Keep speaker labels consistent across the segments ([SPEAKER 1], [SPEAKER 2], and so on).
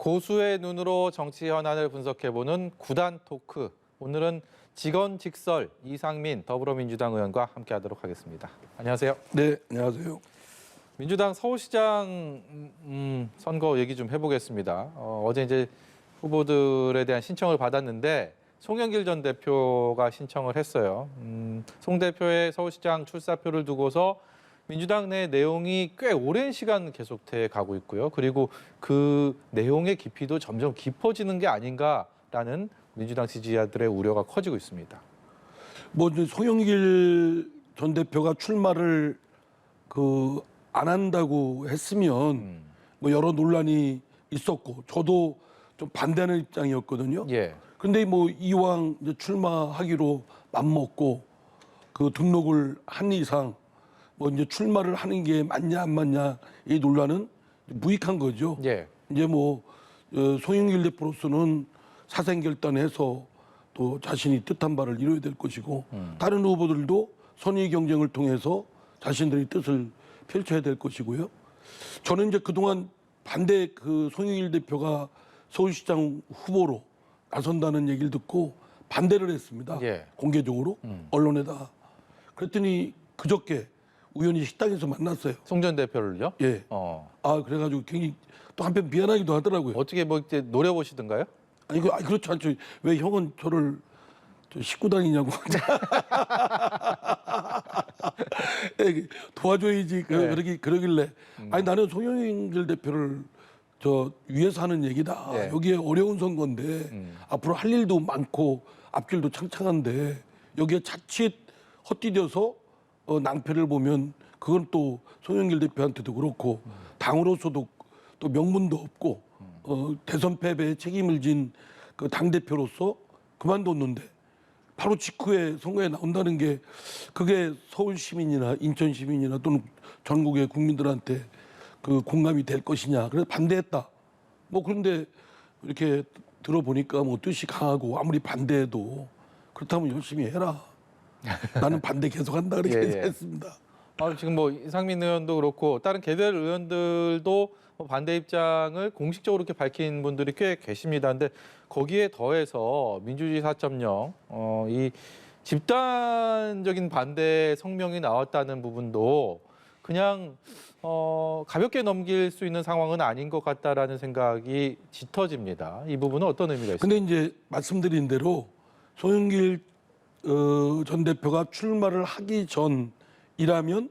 [SPEAKER 1] 고수의 눈으로 정치 현안을 분석해보는 구단 토크. 오늘은 직언직설 이상민 더불어민주당 의원과 함께하도록 하겠습니다. 안녕하세요.
[SPEAKER 2] 네, 안녕하세요.
[SPEAKER 1] 민주당 서울시장 선거 얘기 좀 해보겠습니다. 어제 이제 후보들에 대한 신청을 받았는데 송영길 전 대표가 신청을 했어요. 송 대표의 서울시장 출사표를 두고서 민주당 내 내용이 꽤 오랜 시간 계속돼 가고 있고요. 그리고 그 내용의 깊이도 점점 깊어지는 게 아닌가라는 민주당 지지자들의 우려가 커지고 있습니다.
[SPEAKER 2] 뭐 송영길 전 대표가 출마를 안 한다고 했으면 뭐 여러 논란이 있었고 저도 좀 반대하는 입장이었거든요.
[SPEAKER 1] 예.
[SPEAKER 2] 근데 뭐 이왕 이제 출마하기로 맘먹고 그 등록을 한 이상 뭐 이제 출마를 하는 게 맞냐 안 맞냐 이 논란은 무익한 거죠.
[SPEAKER 1] 예.
[SPEAKER 2] 이제 뭐 송영길 대표로서는 사생결단해서 또 자신이 뜻한 바를 이뤄야 될 것이고 다른 후보들도 선의 경쟁을 통해서 자신들의 뜻을 펼쳐야 될 것이고요. 저는 이제 그동안 반대 송영길 대표가 서울시장 후보로 나선다는 얘기를 듣고 반대를 했습니다.
[SPEAKER 1] 예.
[SPEAKER 2] 공개적으로 언론에다. 그랬더니 그저께 우연히 식당에서 만났어요.
[SPEAKER 1] 송 전 대표를요?
[SPEAKER 2] 예. 아 그래가지고 굉장히 또 한편 미안하기도 하더라고요.
[SPEAKER 1] 어떻게 뭐 이제 노려보시던가요?
[SPEAKER 2] 아니 그렇지 않죠. 왜 형은 저를 싣고 다니냐고. 도와줘야지. 그러길래. 아니 나는 송영길 대표를 위해서 하는 얘기다.
[SPEAKER 1] 예.
[SPEAKER 2] 여기에 어려운 선거인데 앞으로 할 일도 많고 앞길도 창창한데 여기에 자칫 헛디뎌서 낭패를 보면 그건 또 송영길 대표한테도 그렇고 당으로서도 또 명분도 없고 대선 패배에 책임을 진 그 당대표로서 그만뒀는데 바로 직후에 선거에 나온다는 게 그게 서울 시민이나 인천 시민이나 또는 전국의 국민들한테 그 공감이 될 것이냐. 그래서 반대했다. 뭐 그런데 이렇게 들어보니까 뭐 뜻이 강하고 아무리 반대해도 그렇다면 열심히 해라. 나는 반대 계속한다 그렇게
[SPEAKER 1] 예, 예.
[SPEAKER 2] 했습니다.
[SPEAKER 1] 지금 뭐 이상민 의원도 그렇고 다른 개별 의원들도 뭐 반대 입장을 공식적으로 이렇게 밝힌 분들이 꽤 계십니다. 근데 거기에 더해서 민주주의 4.0 이 집단적인 반대 성명이 나왔다는 부분도 그냥 가볍게 넘길 수 있는 상황은 아닌 것 같다라는 생각이 짙어집니다. 이 부분은 어떤 의미가 있습니까?
[SPEAKER 2] 근데 이제 말씀드린 대로 송영길 전 대표가 출마를 하기 전이라면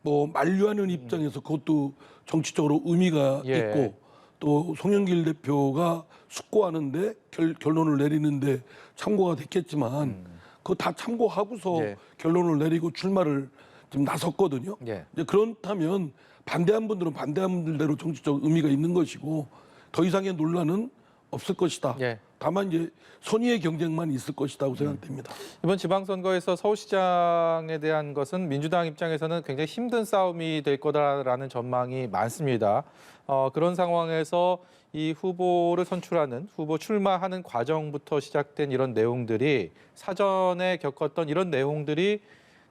[SPEAKER 2] 뭐 만류하는 입장에서 그것도 정치적으로 의미가
[SPEAKER 1] 예.
[SPEAKER 2] 있고 또 송영길 대표가 숙고하는데 결론을 내리는데 참고가 됐겠지만 그거 다 참고하고서
[SPEAKER 1] 예.
[SPEAKER 2] 결론을 내리고 출마를 좀 나섰거든요.
[SPEAKER 1] 예.
[SPEAKER 2] 이제 그렇다면 반대한 분들은 반대한 분들대로 정치적 의미가 있는 것이고 더 이상의 논란은 없을 것이다.
[SPEAKER 1] 예.
[SPEAKER 2] 다만 이제 선의의 경쟁만 있을 것이라고 생각됩니다.
[SPEAKER 1] 이번 지방선거에서 서울시장에 대한 것은 민주당 입장에서는 굉장히 힘든 싸움이 될 거다라는 전망이 많습니다. 그런 상황에서 이 후보를 선출하는 후보 출마하는 과정부터 시작된 이런 내용들이 사전에 겪었던 이런 내용들이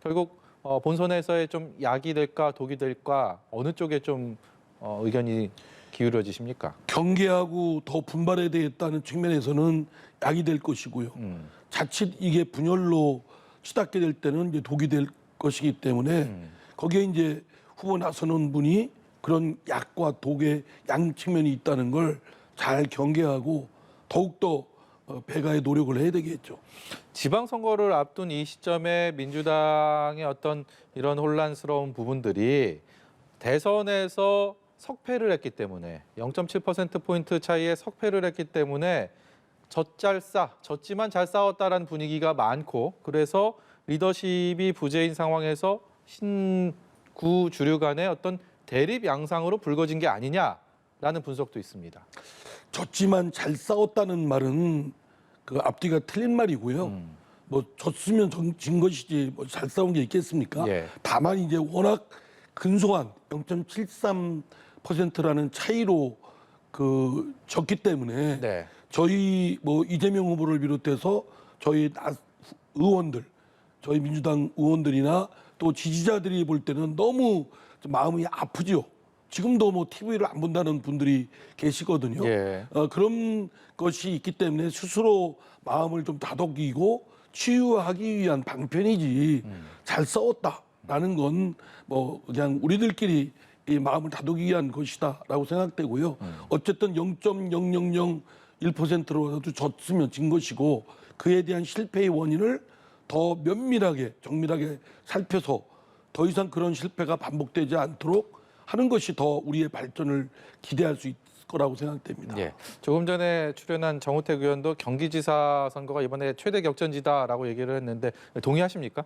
[SPEAKER 1] 결국 본선에서의 좀 약이 될까 독이 될까 어느 쪽에 좀 의견이 기울어지십니까?
[SPEAKER 2] 경계하고 더 분발해야 되겠다는 측면에서는 약이 될 것이고요. 자칫 이게 분열로 치닫게 될 때는 이제 독이 될 것이기 때문에 거기에 이제 후보 나서는 분이 그런 약과 독의 양 측면이 있다는 걸 잘 경계하고 더욱더 배가의 노력을 해야 되겠죠.
[SPEAKER 1] 지방선거를 앞둔 이 시점에 민주당의 어떤 이런 혼란스러운 부분들이 대선에서 석패를 했기 때문에 0.7%포인트 차이의 석패를 했기 때문에 졌지만 잘 싸웠다라는 분위기가 많고 그래서 리더십이 부재인 상황에서 신구 주류 간의 어떤 대립 양상으로 불거진 게 아니냐라는 분석도 있습니다.
[SPEAKER 2] 졌지만 잘 싸웠다는 말은 그 앞뒤가 틀린 말이고요. 뭐 졌으면 진 것이지 뭐 잘 싸운 게 있겠습니까?
[SPEAKER 1] 예.
[SPEAKER 2] 다만 이제 워낙 근소한 0.73%라는 차이로 졌기 때문에
[SPEAKER 1] 네.
[SPEAKER 2] 저희 뭐 이재명 후보를 비롯해서 저희 의원들, 저희 민주당 의원들이나 또 지지자들이 볼 때는 너무 좀 마음이 아프죠. 지금도 뭐 TV를 안 본다는 분들이 계시거든요.
[SPEAKER 1] 예.
[SPEAKER 2] 그런 것이 있기 때문에 스스로 마음을 좀 다독이고 치유하기 위한 방편이지 잘 싸웠다라는 건 뭐 그냥 우리들끼리 이 마음을 다독이기 위한 것이다라고 생각되고요. 어쨌든 0.0001%라도 졌으면 진 것이고 그에 대한 실패의 원인을 더 면밀하게 정밀하게 살펴서 더 이상 그런 실패가 반복되지 않도록 하는 것이 더 우리의 발전을 기대할 수 있을 거라고 생각됩니다.
[SPEAKER 1] 예. 조금 전에 출연한 정우택 의원도 경기지사 선거가 이번에 최대 격전지다라고 얘기를 했는데 동의하십니까?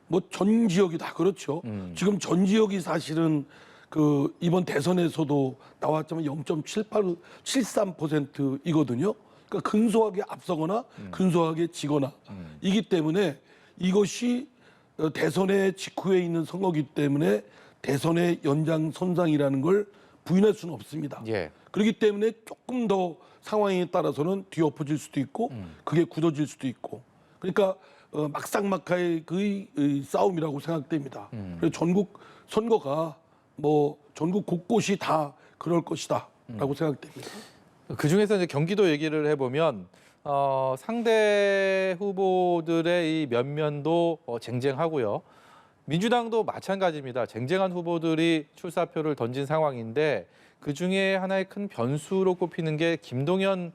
[SPEAKER 2] 뭐 전 지역이 다 그렇죠. 지금 전 지역이 사실은 그 이번 대선에서도 나왔지만 0.73%이거든요. 그러니까 근소하게 앞서거나 근소하게 지거나 이기 때문에 이것이 대선의 직후에 있는 선거기 때문에 대선의 연장선상이라는 걸 부인할 수는 없습니다.
[SPEAKER 1] 예.
[SPEAKER 2] 그렇기 때문에 조금 더 상황에 따라서는 뒤엎어질 수도 있고 그게 굳어질 수도 있고 그러니까 막상막하의 그 싸움이라고 생각됩니다. 그래서 전국 선거가 뭐 전국 곳곳이 다 그럴 것이다라고 생각됩니다.
[SPEAKER 1] 그 중에서 이제 경기도 얘기를 해보면 상대 후보들의 이 면면도 쟁쟁하고요. 민주당도 마찬가지입니다. 쟁쟁한 후보들이 출사표를 던진 상황인데 그 중에 하나의 큰 변수로 꼽히는 게 김동연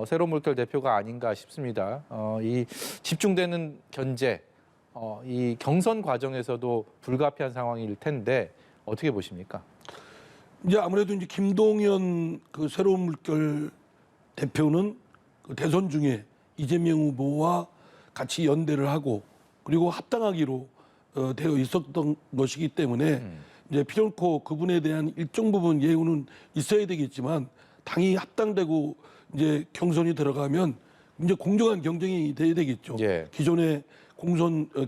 [SPEAKER 1] 새로운 물결 대표가 아닌가 싶습니다. 이 집중되는 견제, 이 경선 과정에서도 불가피한 상황일 텐데 어떻게 보십니까?
[SPEAKER 2] 이제 아무래도 이제 김동연 그 새로운 물결 대표는 그 대선 중에 이재명 후보와 같이 연대를 하고 그리고 합당하기로 되어 있었던 것이기 때문에 이제 필연코 그분에 대한 일정 부분 예우는 있어야 되겠지만 당이 합당되고 이제 경선이 들어가면 이제 공정한 경쟁이 돼야 되겠죠.
[SPEAKER 1] 예.
[SPEAKER 2] 기존의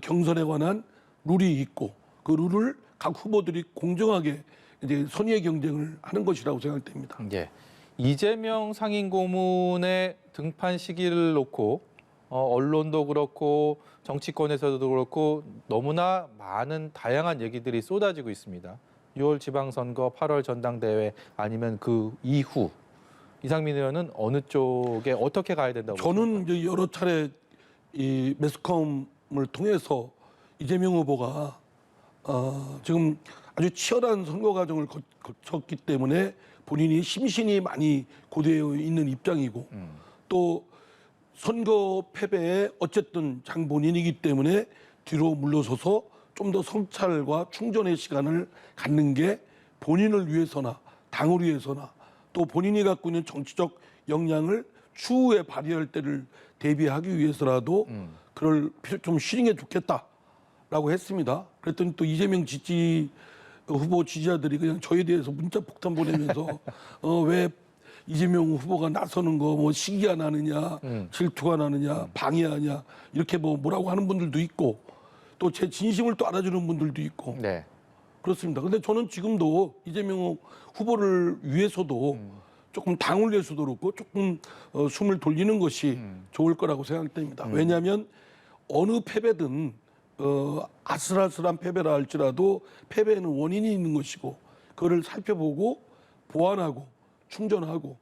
[SPEAKER 2] 경선에 관한 룰이 있고 그 룰을 각 후보들이 공정하게 이제 선의의 경쟁을 하는 것이라고 생각됩니다.
[SPEAKER 1] 예. 이재명 상임고문의 등판 시기를 놓고 언론도 그렇고 정치권에서도 그렇고 너무나 많은 다양한 얘기들이 쏟아지고 있습니다. 6월 지방선거, 8월 전당대회 아니면 그 이후 이상민 의원은 어느 쪽에 어떻게 가야 된다고
[SPEAKER 2] 저는
[SPEAKER 1] 보십니까?
[SPEAKER 2] 이제 여러 차례 이 매스컴을 통해서 이재명 후보가 지금 아주 치열한 선거 과정을 거쳤기 때문에 본인이 심신이 많이 고되어 있는 입장이고 또 선거 패배에 어쨌든 장본인이기 때문에 뒤로 물러서서 좀 더 성찰과 충전의 시간을 갖는 게 본인을 위해서나 당을 위해서나 또 본인이 갖고 있는 정치적 역량을 추후에 발휘할 때를 대비하기 위해서라도 그럴 필요 좀 쉬는 게 좋겠다라고 했습니다. 그랬더니 또 이재명 후보 지지자들이 그냥 저에 대해서 문자 폭탄 보내면서 왜 이재명 후보가 나서는 거 뭐 시기가 나느냐, 질투가 나느냐, 방해하냐 이렇게 뭐 뭐라고 하는 분들도 있고 또 제 진심을 또 알아주는 분들도 있고
[SPEAKER 1] 네.
[SPEAKER 2] 그렇습니다. 근데 저는 지금도 이재명 후보를 위해서도 조금 당을 위해서도 그렇고 조금 숨을 돌리는 것이 좋을 거라고 생각됩니다. 왜냐하면 어느 패배든 아슬아슬한 패배라 할지라도 패배에는 원인이 있는 것이고 그거를 살펴보고 보완하고 충전하고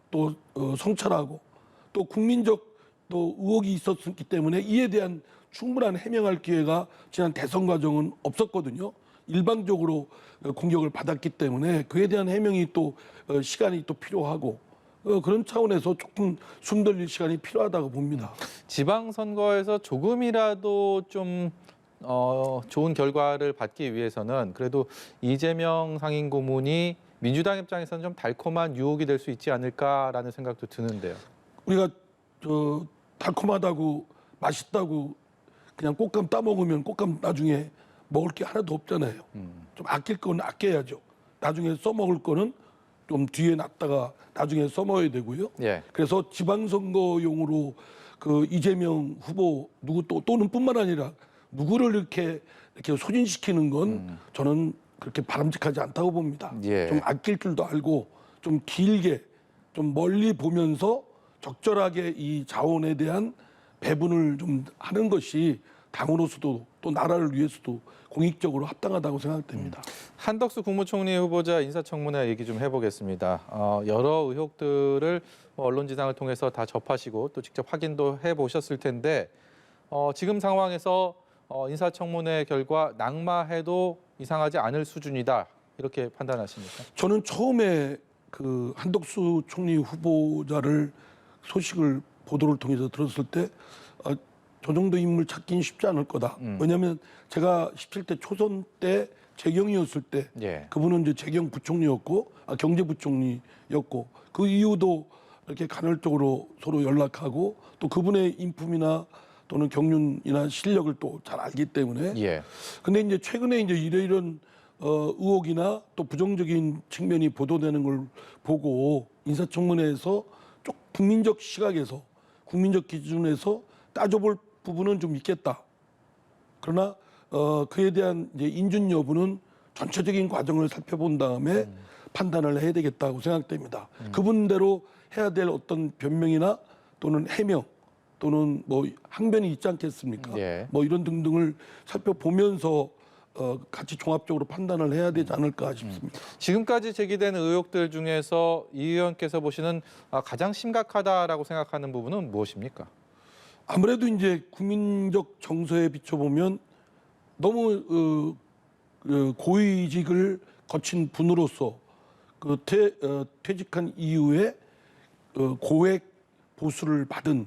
[SPEAKER 2] 또 성찰하고 또 국민적 또 의혹이 있었기 때문에 이에 대한 충분한 해명할 기회가 지난 대선 과정은 없었거든요. 일방적으로 공격을 받았기 때문에 그에 대한 해명이 또 시간이 또 필요하고 그런 차원에서 조금 숨 돌릴 시간이 필요하다고 봅니다.
[SPEAKER 1] 지방선거에서 조금이라도 좀 좋은 결과를 받기 위해서는 그래도 이재명 상임고문이 민주당 입장에서는 좀 달콤한 유혹이 될 수 있지 않을까라는 생각도 드는데요.
[SPEAKER 2] 우리가 달콤하다고 맛있다고 그냥 꽃감 따먹으면 꽃감 나중에 먹을 게 하나도 없잖아요. 좀 아낄 건 아껴야죠. 나중에 써먹을 거는 좀 뒤에 놨다가 나중에 써먹어야 되고요.
[SPEAKER 1] 예.
[SPEAKER 2] 그래서 지방선거용으로 그 이재명 후보 또는 뿐만 아니라 누구를 이렇게 소진시키는 건 저는 그렇게 바람직하지 않다고 봅니다.
[SPEAKER 1] 예.
[SPEAKER 2] 좀 아낄 줄도 알고 좀 길게 좀 멀리 보면서 적절하게 이 자원에 대한 배분을 좀 하는 것이 당으로서도 또 나라를 위해서도 공익적으로 합당하다고 생각됩니다.
[SPEAKER 1] 한덕수 국무총리 후보자 인사청문회 얘기 좀 해보겠습니다. 여러 의혹들을 언론지상을 통해서 다 접하시고 또 직접 확인도 해보셨을 텐데 지금 상황에서 인사청문회 결과 낙마해도 이상하지 않을 수준이다 이렇게 판단하십니까?
[SPEAKER 2] 저는 처음에 그 한덕수 총리 후보자를 소식을 보도를 통해서 들었을 때 저 정도 인물 찾기는 쉽지 않을 거다. 왜냐하면 제가 17대 초선 때 재경이었을 때
[SPEAKER 1] 예.
[SPEAKER 2] 그분은 이제 재경 부총리였고 경제부총리였고 그 이후도 이렇게 간헐적으로 서로 연락하고 또 그분의 인품이나 또는 경륜이나 실력을 또 잘 알기 때문에
[SPEAKER 1] 예.
[SPEAKER 2] 근데 이제 최근에 이제 이런 의혹이나 또 부정적인 측면이 보도되는 걸 보고 인사청문회에서 좀 국민적 시각에서 국민적 기준에서 따져볼 부분은 좀 있겠다. 그러나 그에 대한 이제 인준 여부는 전체적인 과정을 살펴본 다음에 판단을 해야 되겠다고 생각됩니다. 그분대로 해야 될 어떤 변명이나 또는 해명 또는 뭐 항변이 있지 않겠습니까?
[SPEAKER 1] 예.
[SPEAKER 2] 뭐 이런 등등을 살펴보면서 같이 종합적으로 판단을 해야 되지 않을까 싶습니다.
[SPEAKER 1] 지금까지 제기된 의혹들 중에서 이 의원께서 보시는 가장 심각하다라고 생각하는 부분은 무엇입니까?
[SPEAKER 2] 아무래도 이제 국민적 정서에 비춰보면 너무 고위직을 거친 분으로서 그 퇴직한 이후에 고액 보수를 받은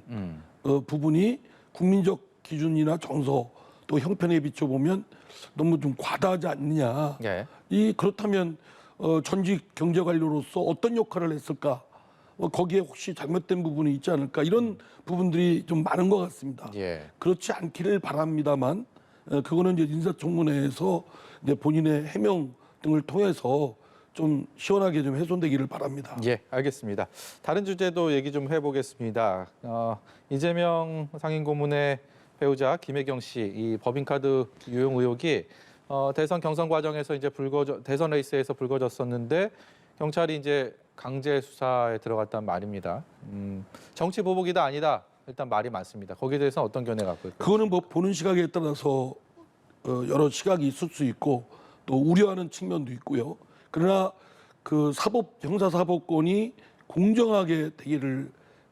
[SPEAKER 2] 부분이 국민적 기준이나 정서 또 형편에 비춰보면 너무 좀 과다하지 않느냐.
[SPEAKER 1] 예.
[SPEAKER 2] 그렇다면 전직 경제관료로서 어떤 역할을 했을까? 거기에 혹시 잘못된 부분이 있지 않을까? 이런 부분들이 좀 많은 것 같습니다.
[SPEAKER 1] 예.
[SPEAKER 2] 그렇지 않기를 바랍니다만 그거는 이제 인사청문회에서 이제 본인의 해명 등을 통해서 좀 시원하게 좀 훼손되기를 바랍니다.
[SPEAKER 1] 예, 알겠습니다. 다른 주제도 얘기 좀 해보겠습니다. 이재명 상임고문의 배우자 김혜경 씨 이 법인카드 유용 의혹이 대선 경선 과정에서 이제 대선 레이스에서 불거졌었는데 경찰이 이제 강제 수사에 들어갔단 말입니다. 정치 보복이다 아니다 일단 말이 많습니다. 거기에 대해서 어떤 견해 갖고 있을까요?
[SPEAKER 2] 그거는 뭐 보는 시각에 따라서 여러 시각이 있을 수 있고 또 우려하는 측면도 있고요. 그러나 그 형사사법권이 공정하게 되기를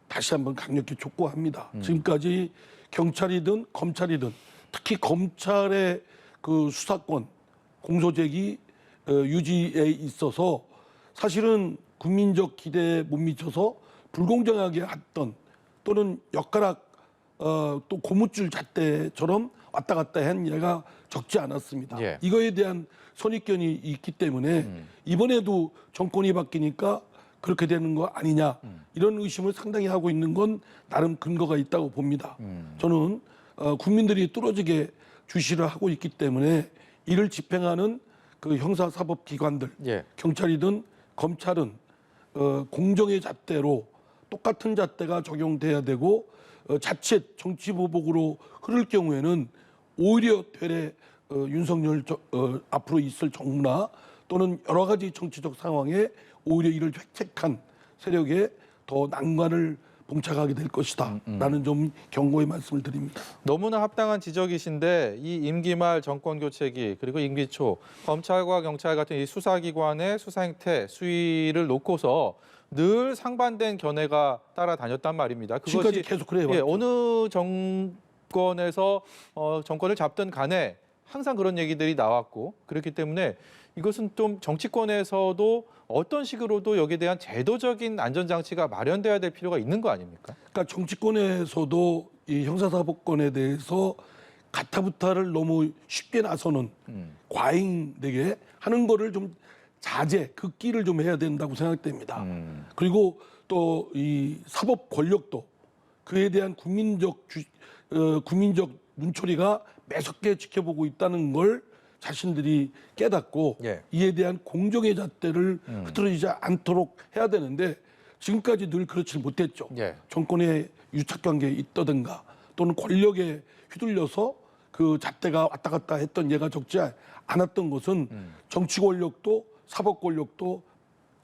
[SPEAKER 2] 다시 한번 강력히 촉구합니다. 지금까지 경찰이든 검찰이든 특히 검찰의 그 수사권 공소제기 유지에 있어서 사실은 국민적 기대에 못 미쳐서 불공정하게 했던 또는 엿가락 또 고무줄 잣대처럼 왔다 갔다 한 예가 적지 않았습니다.
[SPEAKER 1] 예.
[SPEAKER 2] 이거에 대한 선입견이 있기 때문에 이번에도 정권이 바뀌니까 그렇게 되는 거 아니냐 이런 의심을 상당히 하고 있는 건 나름 근거가 있다고 봅니다. 저는 국민들이 뚫어지게 주시를 하고 있기 때문에 이를 집행하는 그 형사사법기관들
[SPEAKER 1] 예.
[SPEAKER 2] 경찰이든 검찰은 공정의 잣대로 똑같은 잣대가 적용돼야 되고 자칫 정치보복으로 흐를 경우에는 오히려 되레 윤석열 앞으로 있을 정부나 또는 여러 가지 정치적 상황에 오히려 이를 획책한 세력에 더 난관을 봉착하게 될 것이다 라는 좀 경고의 말씀을 드립니다.
[SPEAKER 1] 너무나 합당한 지적이신데 이 임기 말 정권 교체기 그리고 임기 초 검찰과 경찰 같은 이 수사기관의 수사 행태 수위를 놓고서 늘 상반된 견해가 따라다녔단 말입니다.
[SPEAKER 2] 지금까지 계속 그래요.
[SPEAKER 1] 예, 어느 정권에서 정권을 잡든 간에 항상 그런 얘기들이 나왔고 그렇기 때문에 이것은 좀 정치권에서도 어떤 식으로도 여기에 대한 제도적인 안전장치가 마련돼야 될 필요가 있는 거 아닙니까?
[SPEAKER 2] 그러니까 정치권에서도 이 형사사법권에 대해서 가타부타를 너무 쉽게 나서는 과잉되게 하는 거를 좀 자제, 극기를 좀 해야 된다고 생각됩니다. 그리고 또 이 사법 권력도 그에 대한 국민적 눈초리가 매섭게 지켜보고 있다는 걸 자신들이 깨닫고
[SPEAKER 1] 예.
[SPEAKER 2] 이에 대한 공정의 잣대를 흐트러지지 않도록 해야 되는데 지금까지 늘 그렇지 못했죠.
[SPEAKER 1] 예.
[SPEAKER 2] 정권의 유착관계에 있다든가 또는 권력에 휘둘려서 그 잣대가 왔다 갔다 했던 예가 적지 않았던 것은 정치 권력도 사법 권력도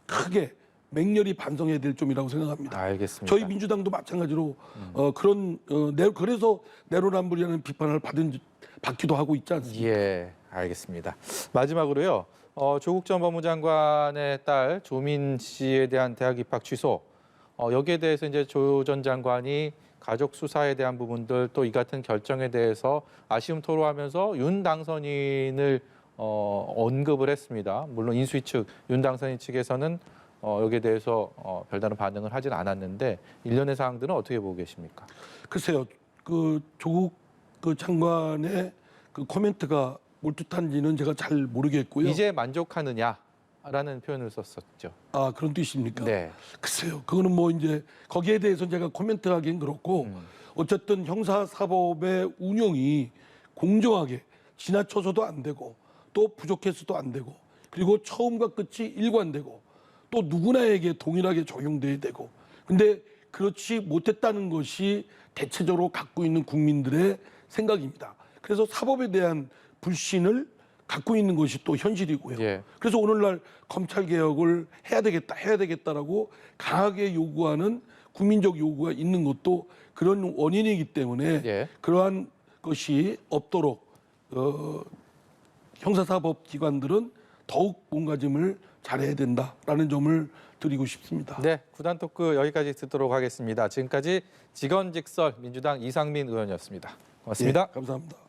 [SPEAKER 2] 크게 맹렬히 반성해야 될 점이라고 생각합니다.
[SPEAKER 1] 알겠습니다.
[SPEAKER 2] 저희 민주당도 마찬가지로 그래서 내로남불이라는 비판을 받기도 하고 있지 않습니까?
[SPEAKER 1] 예, 알겠습니다. 마지막으로요. 조국 전 법무장관의 딸 조민 씨에 대한 대학 입학 취소. 여기에 대해서 이제 조 전 장관이 가족 수사에 대한 부분들 또 이 같은 결정에 대해서 아쉬움 토로하면서 윤 당선인을 언급을 했습니다. 물론 인수위 측, 윤 당선인 측에서는 여기에 대해서 별다른 반응을 하진 않았는데 일련의 사항들은 어떻게 보고 계십니까?
[SPEAKER 2] 글쎄요, 그 조국 그 장관의 그 코멘트가 옳듯한지는 제가 잘 모르겠고요.
[SPEAKER 1] 이제 만족하느냐라는 표현을 썼었죠.
[SPEAKER 2] 아, 그런 뜻입니까?
[SPEAKER 1] 네.
[SPEAKER 2] 글쎄요, 그거는 뭐 이제 거기에 대해서 제가 코멘트하기는 그렇고 어쨌든 형사사법의 운영이 공정하게 지나쳐서도 안 되고 또 부족해서도 안 되고 그리고 처음과 끝이 일관되고 또 누구나에게 동일하게 적용돼야 되고 근데 그렇지 못했다는 것이 대체적으로 갖고 있는 국민들의 생각입니다. 그래서 사법에 대한 불신을 갖고 있는 것이 또 현실이고요.
[SPEAKER 1] 예.
[SPEAKER 2] 그래서 오늘날 검찰 개혁을 해야 되겠다라고 강하게 요구하는 국민적 요구가 있는 것도 그런 원인이기 때문에
[SPEAKER 1] 예.
[SPEAKER 2] 그러한 것이 없도록 형사사법 기관들은 더욱 몸가짐을 잘해야 된다라는 점을 드리고 싶습니다.
[SPEAKER 1] 네, 구단 토크 여기까지 듣도록 하겠습니다. 지금까지 직원직설 민주당 이상민 의원이었습니다. 고맙습니다.
[SPEAKER 2] 예, 감사합니다.